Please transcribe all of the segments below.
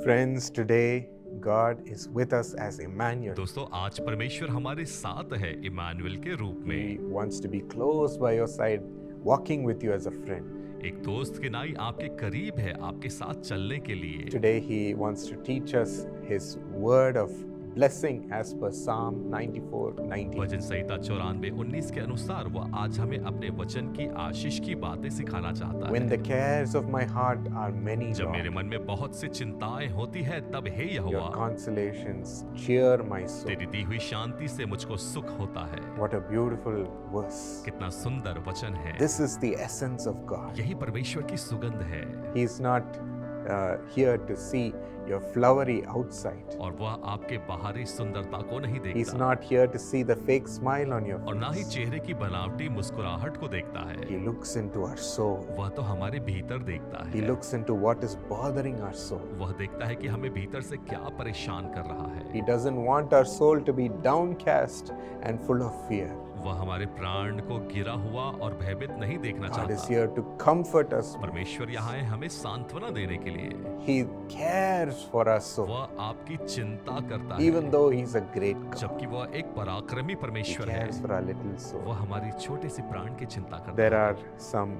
Friends, today God is with us as Emmanuel. दोस्तों आज परमेश्वर हमारे साथ है इमानुएल के रूप He में। wants to be close by your side, walking with you as a friend. एक दोस्त के नाई आपके करीब है, आपके साथ चलने के लिए। Today He wants to teach us His word of blessing as per Psalm 94:19. वचन संहिता 94:19 के अनुसार वह आज हमें अपने वचन की आशीष की बातें सिखाना चाहता When है। the cares of my heart are many, जब मेरे Lord, मन में बहुत सी चिंताएं होती है, तब हे your Jehovah consolations cheer my soul. तेरी दी हुई शांति से मुझको सुख होता है। What a beautiful verse. कितना सुंदर वचन है। This is the essence of God. यही परमेश्वर की सुगंध है। He is not here to see your flowery outside. और वह आपके बाहरी सुंदरता को नहीं He's देखता not here to see the fake smile on your और ना ही face. चेहरे की बनावटी मुस्कुराहट को देखता है। He looks into our soul. वह तो हमारे भीतर देखता He है। looks into what is bothering our soul. वह देखता है कि हमें भीतर से क्या परेशान कर रहा है। He doesn't want our soul to be downcast and full of fear. वह हमारे प्राण को गिरा हुआ और भयभीत नहीं देखना God is चाहता। here to comfort us. परमेश्वर यहाँ है हमें सांत्वना देने के लिए। He cares for our soul, वह आपकी चिंता करता even है, though He's a great God. जबकि वह एक पराक्रमी He परमेश्वर है। cares for our little soul. वह हमारी छोटे से प्राण की चिंता करता There है। are some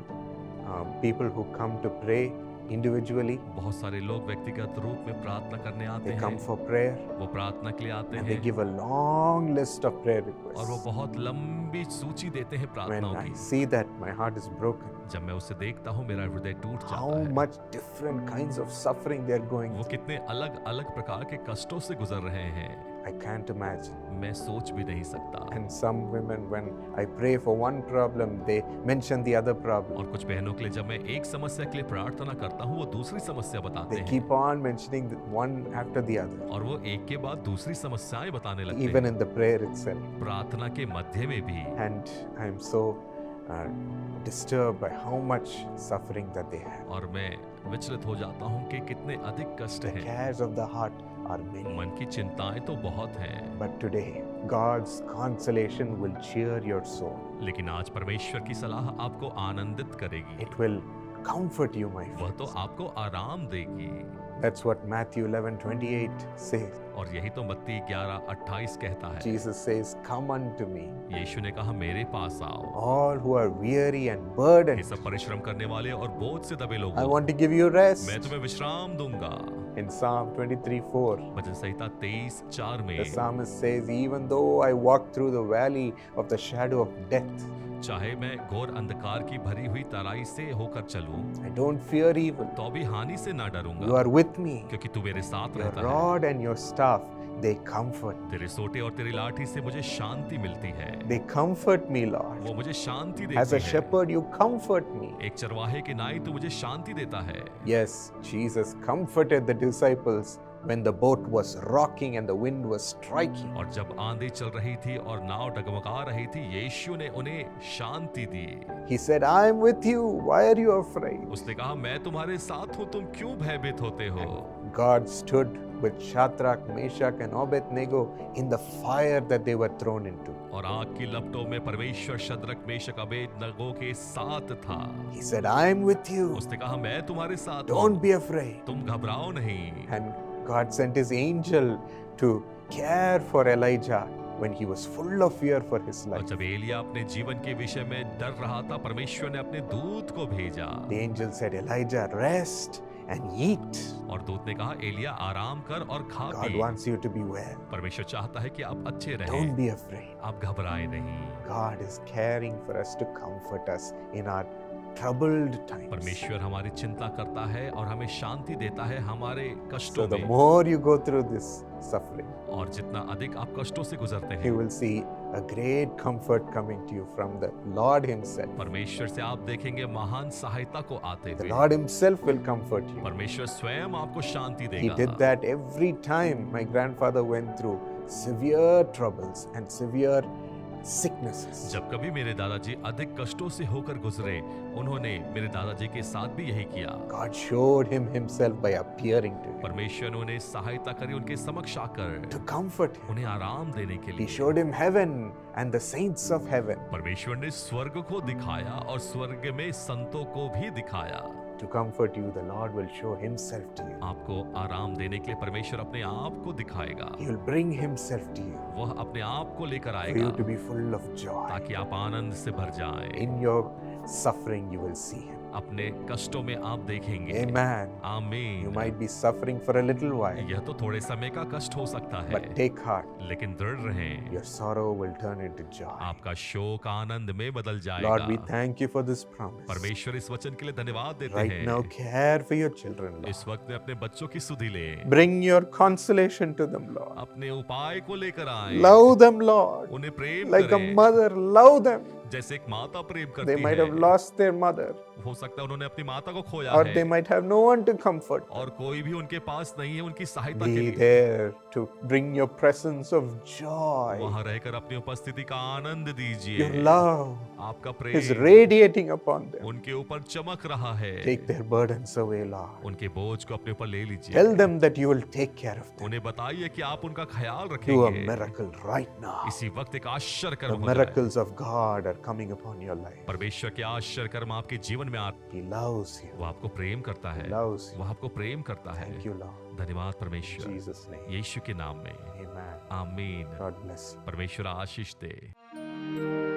people who come to pray individually. बहुत सारे लोग व्यक्तिगत रूप में प्रार्थना करने आते They हैं। come for prayer वो प्रार्थना के लिए आते and they हैं give a long list of prayer और वो requests. बहुत लंबी सूची देते हैं When प्रार्थनाओं I की। see that, my heart is broken. जब मैं उसे देखता हूँ मेरा हृदय टूट How जाता है। much different kinds of suffering they're going वो through. कितने अलग अलग प्रकार के कष्टों से गुजर रहे हैं, I can't imagine. मैं सोच भी नहीं सकता। And some women, when I pray for one problem, they mention the other problem. और कुछ बहनों के लिए जब मैं एक समस्या के लिए प्रार्थना करता हूँ वो दूसरी समस्या बताते They हैं keep on mentioning one after the other, और वो एक के बाद दूसरी समस्याएं बताने लगते even हैं, in the prayer itself. प्रार्थना के मध्य में भी। And I'm so disturbed by how much suffering that they have. और मैं विचलित हो जाता हूँ कि कितने अधिक कष्ट The हैं। cares of the heart are many. मन की चिंताएं तो बहुत हैं, But today, God's consolation will cheer your soul. लेकिन आज परमेश्वर की सलाह आपको आनंदित करेगी। It will comfort you, my वह तो friends. आपको आराम देगी। That's what Matthew 11:28 says. और यही तो मत्ती 11:28 कहता है। Jesus says, "Come unto me, यीशु ने कहा मेरे पास आओ, all who are weary and ये burdened. सब परिश्रम करने वाले और बोझ से दबे I लोगों, want to give you rest." मैं तुम्हें विश्राम दूंगा। In Psalm 23:4, भजन संहिता 23:4 में the psalmist says, "Even though I walk through the valley of the shadow of death, चाहे मैं घोर अंधकार की भरी हुई तराई से होकर चलूं, I don't fear evil. तो भी हानि से ना You डरूंगा, are with me. क्योंकि तू मेरे साथ Your रहता है। rod and your staff, they comfort. तेरे सोटे और तेरी लाठी से मुझे शांति मिलती है। They comfort me, Lord. वो मुझे शांति As देती a है। shepherd, you comfort me." एक चरवाहे के नाई तू मुझे शांति देता है। Yes, Jesus comforted the disciples when the boat was rocking and the wind was striking. और जब आंधी चल रही थी और नाव डगमगा रही थी, यीशु ने उन्हें शांति दी। He said, "I am with you. Why are you afraid?" उसने कहा मैं तुम्हारे साथ हूँ, तुम क्यों भयभीत होते हो? God stood with Shadrach, Meshach, and Abednego in the fire that they were thrown into. और आग की लपटों में परमेश्वर शद्रक मेशक अबेदनगो के साथ था। He said, "I am with you. उसने कहा मैं तुम्हारे साथ Don't हूँ, be afraid." तुम घबराओ नहीं। And God sent his angel to care for Elijah when he was full of fear for his और life. जब एलिया अपने जीवन के विषय में डर रहा था, परमेश्वर ने अपने दूत को भेजा The angel said, "Elijah, rest and eat." और दूत ने कहा एलिया आराम कर और खा God P. wants you to be well. परमेश्वर चाहता है कि आप अच्छे Don't रहें, be afraid. आप घबराए नहीं। God is caring for us to comfort us in our troubled times. परमेश्वर हमारी चिंता करता है और हमें शांति देता है हमारे So कष्टों the में। more you go through this suffering, और जितना अधिक आप कष्टों से गुजरते you हैं, will see a great comfort coming to you from the Lord himself. परमेश्वर से आप देखेंगे महान सहायता को आते The हुए। Lord himself will comfort you. परमेश्वर स्वयं आपको शांति He देगा। did that every time my grandfather went through severe troubles and severe sicknesses. जब कभी मेरे दादाजी अधिक कष्टों से होकर गुजरे, उन्होंने मेरे दादाजी के साथ भी यही किया। God showed him himself by appearing to him परमेश्वर ने उन्हें सहायता करी, उनके समक्ष आकर to comfort him. उन्हें आराम देने के He लिए। showed him heaven and the saints of heaven. परमेश्वर ने स्वर्ग को दिखाया और स्वर्ग में संतों को भी दिखाया। To comfort you, the Lord will show Himself to you. आपको आराम देने के लिए परमेश्वर अपने आप को दिखाएगा। He will bring Himself to you वह अपने आप को लेकर for आएगा you to be full of joy. ताकि आप आनंद से भर जाएं। In your suffering, you will see Him. अपने कष्टों में आप देखेंगे। Amen. You आमीन। might be suffering for a little while, यह तो थोड़े समय का कष्ट हो सकता है, but take heart. लेकिन दृढ़ रहें। Your sorrow will turn into joy. आपका शोक आनंद में बदल Lord, we जाएगा। thank you for this promise. परमेश्वर इस वचन के लिए धन्यवाद देते Right now, हैं। care for your children, इस Lord. वक्त में अपने बच्चों की सुधि लें, Bring your consolation to them, Lord. अपने उपाय को लेकर आए, Love them, Lord. उन्हें प्रेम Like a करें, mother, love them. जैसे एक माता प्रेम They करती might have है। lost their mother, हो सकता है उन्होंने अपनी माता को खोया or है they might have no one to comfort. और कोई भी उनके पास नहीं है उनकी सहायता के Be लिए। there to bring your presence of joy. वहां रहकर अपनी उपस्थिति का आनंद Your दीजिए। love आपका is Prem radiating upon them. उनके ऊपर चमक रहा है। Take their burdens away, Lord. उनके बोझ को अपने ऊपर ले लीजिए। Tell them that you will take care of them. उन्हें बताइए कि आप उनका ख्याल Do a रखेंगे। miracle right now. इसी वक्त एक आश्चर्य The कर्म हो जाए। miracles of God are coming upon your life. परमेश्वर के आश्चर्य कर्म आपके जीवन में आ He loves you. वो आपको प्रेम करता है। Loves you. वो आपको प्रेम करता है। Thank you, Lord. धन्यवाद In परमेश्वर, Jesus' name. यीशु के नाम में Amen. आमीन। God bless you. परमेश्वर आशीष दे।